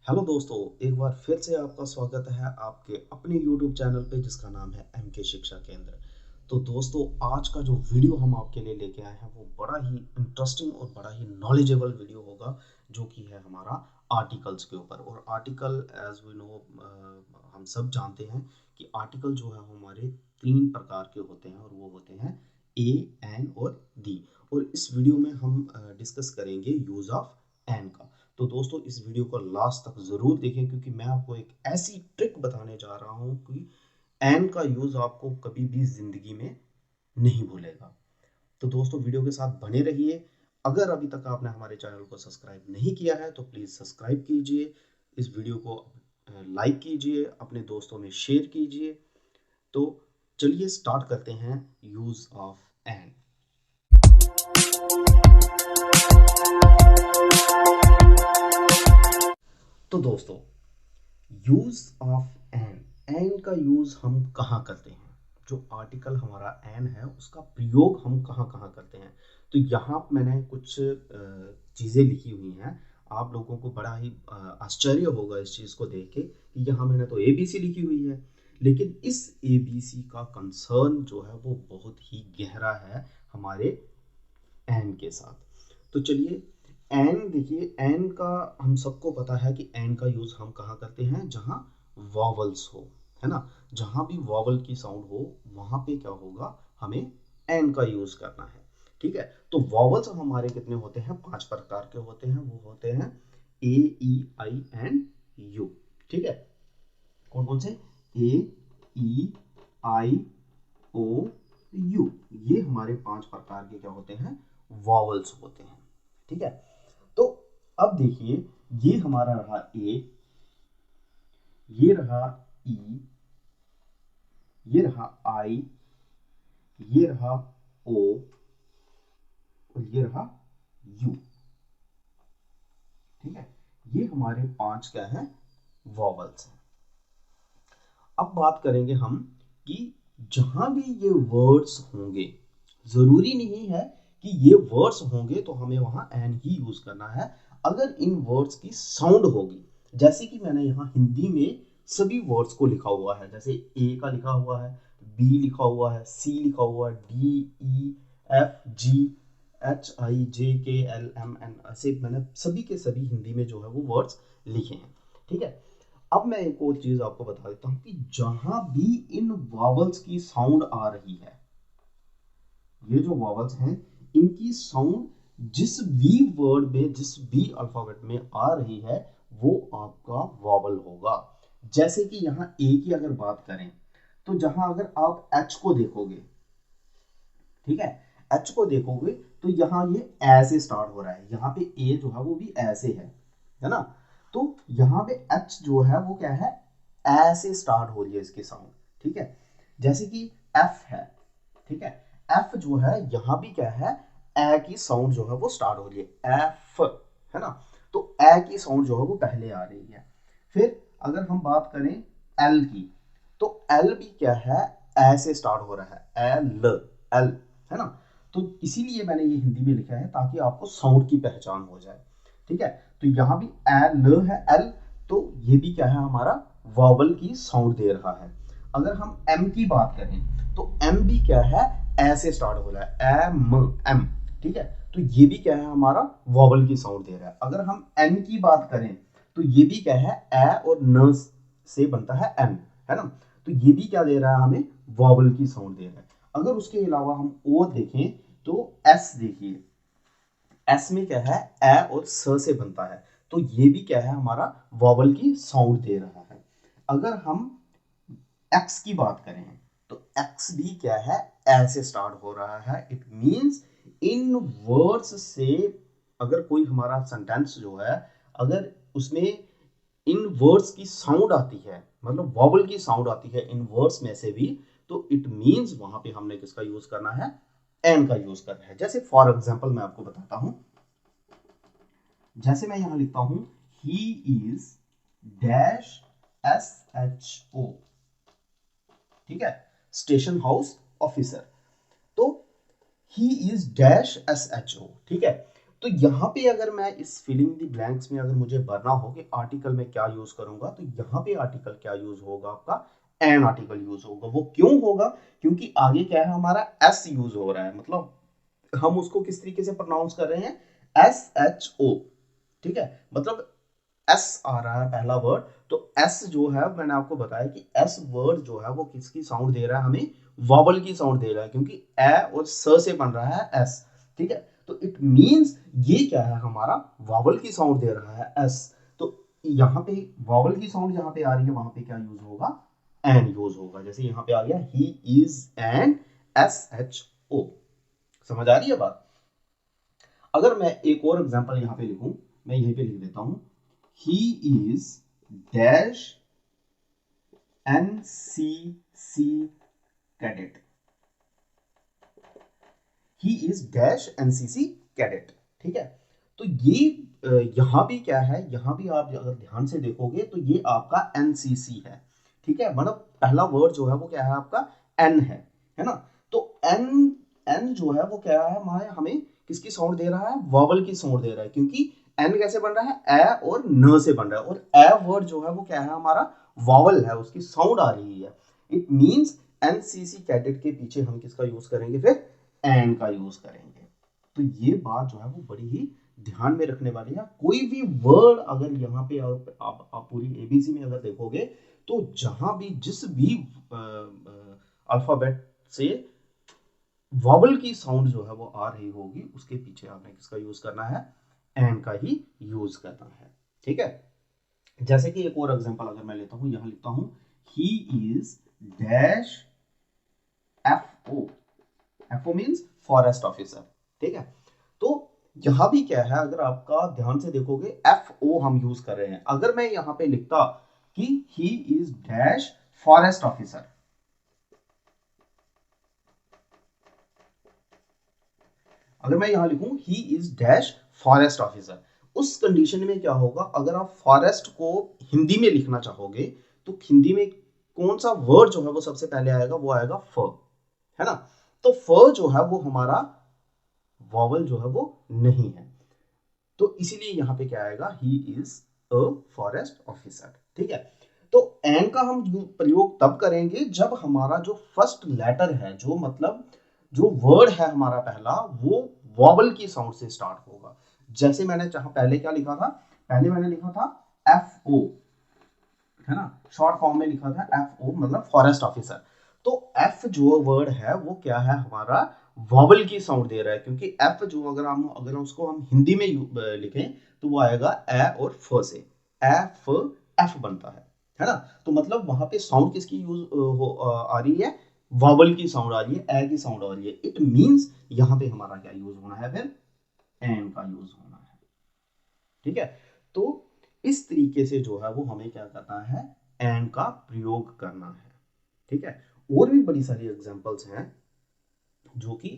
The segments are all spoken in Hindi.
हेलो दोस्तों, एक बार फिर से आपका स्वागत है आपके अपने YouTube चैनल पे जिसका नाम है MK शिक्षा केंद्र। तो दोस्तों, आज का जो वीडियो हम आपके लिए लेके आए हैं वो बड़ा ही इंटरेस्टिंग और बड़ा ही नॉलेजेबल वीडियो होगा, जो कि है हमारा आर्टिकल्स के ऊपर। और आर्टिकल एज वी नो, हम सब जानते हैं कि आर्टिकल जो है हमारे तीन प्रकार के होते हैं और वो होते हैं ए, एन और दी। और इस वीडियो में हम डिस्कस करेंगे यूज ऑफ एन का। तो दोस्तों, इस वीडियो को लास्ट तक ज़रूर देखें, क्योंकि मैं आपको एक ऐसी ट्रिक बताने जा रहा हूं कि एन का यूज़ आपको कभी भी ज़िंदगी में नहीं भूलेगा। तो दोस्तों, वीडियो के साथ बने रहिए। अगर अभी तक आपने हमारे चैनल को सब्सक्राइब नहीं किया है तो प्लीज़ सब्सक्राइब कीजिए, इस वीडियो को लाइक कीजिए, अपने दोस्तों में शेयर कीजिए। तो चलिए स्टार्ट करते हैं यूज़ ऑफ एन। तो दोस्तों, यूज ऑफ एन, एन का यूज हम कहाँ करते हैं? जो आर्टिकल हमारा एन है उसका प्रयोग हम कहाँ कहाँ करते हैं? तो यहाँ मैंने कुछ चीज़ें लिखी हुई हैं। आप लोगों को बड़ा ही आश्चर्य होगा इस चीज़ को देख के कि यहाँ मैंने तो एबीसी लिखी हुई है, लेकिन इस एबीसी का कंसर्न जो है वो बहुत ही गहरा है हमारे एन के साथ। तो चलिए, एन देखिए, एन का हम सबको पता है कि एन का यूज हम कहाँ करते हैं? जहाँ वॉवल्स हो, है ना। जहाँ भी वॉवल की साउंड हो वहाँ पे क्या होगा, हमें एन का यूज करना है। ठीक है, तो वॉवल्स हमारे कितने होते हैं? 5 प्रकार के होते हैं। वो होते हैं ए, ई, आई एंड यू। ठीक है, कौन कौन से? ए, ई, आई, ओ, यू। ये हमारे 5 प्रकार के क्या होते हैं? वॉवल्स होते हैं। ठीक है, तो अब देखिए, ये हमारा रहा ए, ये रहा ई, ये रहा आई, ये रहा ओ और ये रहा यू। ठीक है, ये हमारे 5 क्या है? वॉवल्स हैं। अब बात करेंगे हम कि जहां भी ये वर्ड्स होंगे, जरूरी नहीं है कि ये वर्ड्स होंगे तो हमें वहां एन ही यूज करना है। अगर इन वर्ड्स की साउंड होगी, जैसे कि मैंने यहाँ हिंदी में सभी वर्ड्स को लिखा हुआ है, जैसे ए का लिखा हुआ है, बी लिखा हुआ है, सी लिखा हुआ है, डी, ई, एफ, जी, एच, आई, जे, के, एल, एम, एन, ऐसे मैंने सभी के सभी हिंदी में जो है वो वर्ड्स लिखे हैं। ठीक है, अब मैं एक और चीज आपको बता देता हूं कि जहां भी इन वॉवल्स की साउंड आ रही है, ये जो वॉवल्स हैं इनकी साउंड जिस भी वर्ड में, जिस भी अल्फाबेट में आ रही है वो आपका वॉवल होगा। जैसे कि यहाँ ए की अगर बात करें, तो जहां अगर आप एच को देखोगे, ठीक है, एच को देखोगे तो यहाँ ये ऐसे स्टार्ट हो रहा है, यहाँ पे ए जो है वो भी ऐसे है ना। तो यहाँ पे एच जो है वो क्या है? ऐसे स्टार्ट हो रही है इसकी साउंड। ठीक है, जैसे कि एफ है, ठीक है, एफ जो है यहाँ भी क्या है? ए की साउंड जो है वो स्टार्ट हो रही है, एफ, है ना। तो ए की साउंड जो है वो पहले आ रही है। फिर अगर हम बात करें एल की, तो एल भी क्या है? ऐसे स्टार्ट हो रहा है, एल, एल, है ना। तो इसीलिए मैंने ये हिंदी में लिखा है ताकि आपको साउंड की पहचान हो जाए। ठीक है, तो यहाँ भी एल है, एल, तो ये भी क्या है? हमारा वॉवल की साउंड दे रहा है। अगर हम एम की बात करें, तो एम भी क्या है? ऐसे स्टार्ट हो रहा है, एम, एम। ठीक है, तो ये भी क्या है? हमारा वॉवल की साउंड दे रहा है। अगर हम एन की बात करें, तो ये भी क्या है? ए और न से बनता है एन, है ना। तो ये भी क्या दे रहा है? हमें वॉवल की साउंड दे रहा है। अगर उसके अलावा हम ओ देखें, तो एस देखिए, एस में क्या है? ए और स से बनता है, तो ये भी क्या है? हमारा वॉवल की साउंड दे रहा है। अगर हम एक्स की बात करें, तो एक्स भी क्या है? ऐसे स्टार्ट हो रहा है। इट मींस इन वर्ड्स से अगर कोई हमारा सेंटेंस जो है, अगर उसमें इन वर्ड्स की साउंड आती है, मतलब वॉवल की साउंड आती है इन वर्ड्स में से भी, तो इट मींस वहां पे हमने किसका यूज करना है? एन का यूज करना है। जैसे फॉर एग्जांपल मैं आपको बताता हूं, जैसे मैं यहां लिखता हूं, he is dash S H O, ठीक है, स्टेशन हाउस ऑफिसर। तो he is dash S H O, ठीक है। तो यहाँ पे अगर मैं इस फिलिंग द ब्लैंक्स में अगर मुझे भरना हो कि आर्टिकल में क्या यूज करूंगा, तो यहाँ पे आर्टिकल क्या यूज होगा आपका, एन आर्टिकल यूज होगा। वो क्यों होगा, क्योंकि आगे क्या है हमारा एस यूज हो रहा है, मतलब हम उसको किस तरीके से प्रोनाउंस कर रहे हैं, एस एच ओ, ठीक है, मतलब एस आ रहा है पहला वर्ड, तो एस जो है मैंने आपको बताया कि एस वर्ड जो है वो किसकी साउंड दे रहा है, हमें वॉवल की साउंड दे रहा है, क्योंकि ए और स से बन रहा है एस, ठीक है। तो इट मींस ये क्या है हमारा वॉवल की साउंड दे रहा है एस। तो यहाँ पे वॉवल की साउंड जहां पे आ रही है वहां पे क्या यूज होगा, एन यूज होगा। जैसे यहाँ पे आ गया he is an S H O, समझ आ रही है बात। अगर मैं एक और एग्जांपल यहाँ पे लिखूं, मैं यहीं पे लिख देता हूं, he is dash NCC cadet, he is dash NCC cadet, ठीक है। तो ये यहां भी क्या है, यहां भी आप अगर ध्यान से देखोगे तो ये आपका एनसीसी है, ठीक है, मतलब पहला वर्ड जो है वो क्या है आपका एन है ना। तो एन, एन जो है वो क्या है हमारे, हमें किसकी साउंड दे रहा है, वॉवल की साउंड दे रहा है, क्योंकि एन कैसे बन रहा है, ए और न से बन रहा है, और ए वर्ड जो है वो क्या है हमारा वॉवल है, उसकी साउंड आ रही है। इट मींस एनसीसी कैडेट के पीछे हम किसका यूज करेंगे, फिर एन का यूज करेंगे। तो ये बात जो है वो बड़ी ही ध्यान में रखने वाली है। कोई भी वर्ड अगर यहाँ पे आप पूरी एबीसी में अगर देखोगे, तो जहां भी जिस भी अल्फाबेट से वॉवल की साउंड जो है वो आ रही होगी, उसके पीछे आपने किसका यूज करना है, एन का ही यूज करना है, ठीक है। जैसे कि एक और एग्जांपल अगर मैं लेता हूं, यहां लिखता हूं he is dash F O, F O means forest officer, ठीक है। तो यहां भी क्या है, अगर आपका ध्यान से देखोगे एफ ओ हम यूज कर रहे हैं। अगर मैं यहां पे लिखता कि ही इज डैश फॉरेस्ट ऑफिसर, अगर मैं यहां लिखूं he is dash forest officer, उस कंडीशन में क्या होगा, अगर आप फॉरेस्ट को हिंदी में लिखना चाहोगे तो हिंदी में कौन सा वर्ड जो है वो सबसे पहले आएगा, वो आएगा फ, है ना। तो फ जो है वो हमारा वॉवल जो है वो नहीं है, तो इसीलिए यहां पे क्या आएगा, he is a forest officer, ठीक है। तो एन का हम प्रयोग तब करेंगे जब हमारा जो फर्स्ट लेटर है, जो मतलब जो वर्ड है हमारा पहला, वो वॉवल की साउंड से स्टार्ट होगा। जैसे मैंने चाहा पहले क्या लिखा था, पहले मैंने लिखा था एफ ओ, है ना, शॉर्ट फॉर्म में लिखा था एफ ओ मतलब फॉरेस्ट ऑफिसर। तो एफ जो वर्ड है वो क्या है हमारा वॉवल की साउंड दे रहा है, क्योंकि एफ जो अगर उसको हम हिंदी में लिखें तो वो आएगा ए और फ से, एफ एफ बनता है ना। तो मतलब वहां पे साउंड किसकी यूज आ रही है, वॉवल की साउंड आ रही है, ए की साउंड आ रही है। इट मींस यहाँ पे हमारा क्या यूज होना है, फिर एन का यूज होना है, ठीक है। तो इस तरीके से जो है वो हमें क्या करना है, एंड का प्रयोग करना है, ठीक है। और भी बड़ी सारी एग्जांपल्स हैं जो कि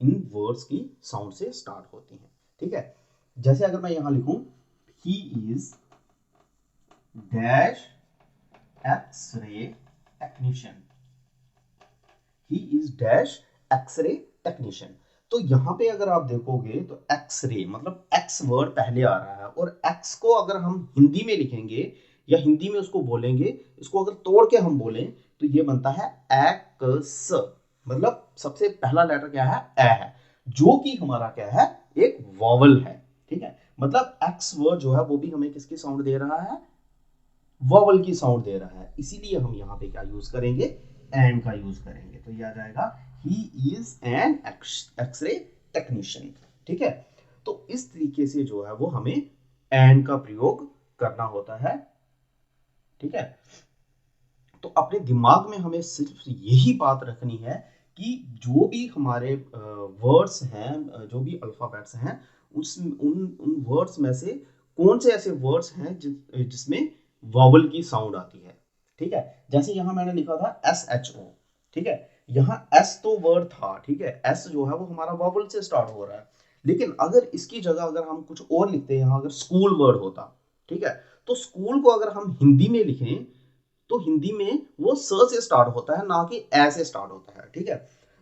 इन वर्ड्स की साउंड से स्टार्ट होती हैं, ठीक है। जैसे अगर मैं यहां लिखूं he is dash x-ray technician, he is dash x-ray technician. तो यहां पे अगर आप देखोगे तो एक्सरे मतलब एक्स वर्ड पहले आ रहा है, और एक्स को अगर हम हिंदी में लिखेंगे या हिंदी में उसको बोलेंगे, इसको अगर तोड़ के हम बोलें तो ये बनता है एक्स, मतलब सबसे पहला लेटर क्या है, ए है, जो कि हमारा क्या है, एक वॉवल है, ठीक है। मतलब एक्स वर्ड जो है वो भी हमें किसकी साउंड दे रहा है, वॉवल की साउंड दे रहा है। इसीलिए हम यहाँ पे क्या यूज करेंगे, एन का यूज करेंगे। तो ये आ जाएगा he is an x-ray technician, ठीक है। तो इस तरीके से जो है वो हमें एन का प्रयोग करना होता है, ठीक है। तो अपने दिमाग में हमें सिर्फ यही बात रखनी है कि जो भी हमारे वर्ड्स हैं, जो भी अल्फाबेट्स हैं, उस उन वर्ड्स में से कौन से ऐसे वर्ड्स हैं जिसमें वॉवल की साउंड आती है, ठीक है। जैसे यहां मैंने लिखा था एस एच ओ, ठीक है, यहाँ एस तो वर्ड था, ठीक है, एस जो है वो हमारा वॉवल से स्टार्ट हो रहा है, लेकिन अगर इसकी जगह अगर हम कुछ और लिखते हैं, यहाँ अगर स्कूल वर्ड होता, ठीक है, तो स्कूल को अगर हम हिंदी में लिखें तो हिंदी में वो स से स्टार्ट होता है, ना कि ए से स्टार्ट होता है, ठीक है।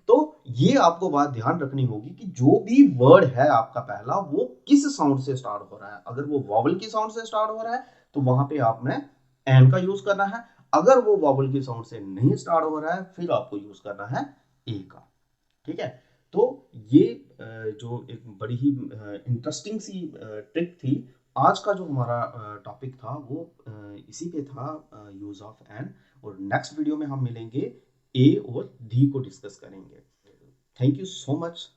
तो ये आपको बात ध्यान रखनी होगी कि जो भी वर्ड है आपका पहला वो किस साउंड से स्टार्ट हो रहा है। अगर वो वॉवल की साउंड से स्टार्ट हो रहा है तो वहां पे आपने एन का यूज करना है। अगर वो वॉवल की साउंड से नहीं स्टार्ट हो रहा है फिर आपको यूज करना है ए का। ठीक है, तो ये जो एक बड़ी ही इंटरेस्टिंग सी ट्रिक थी। आज का जो हमारा टॉपिक था वो इसी पे था, यूज ऑफ एन। और नेक्स्ट वीडियो में हम मिलेंगे ए और धी को डिस्कस करेंगे। Thank you so much.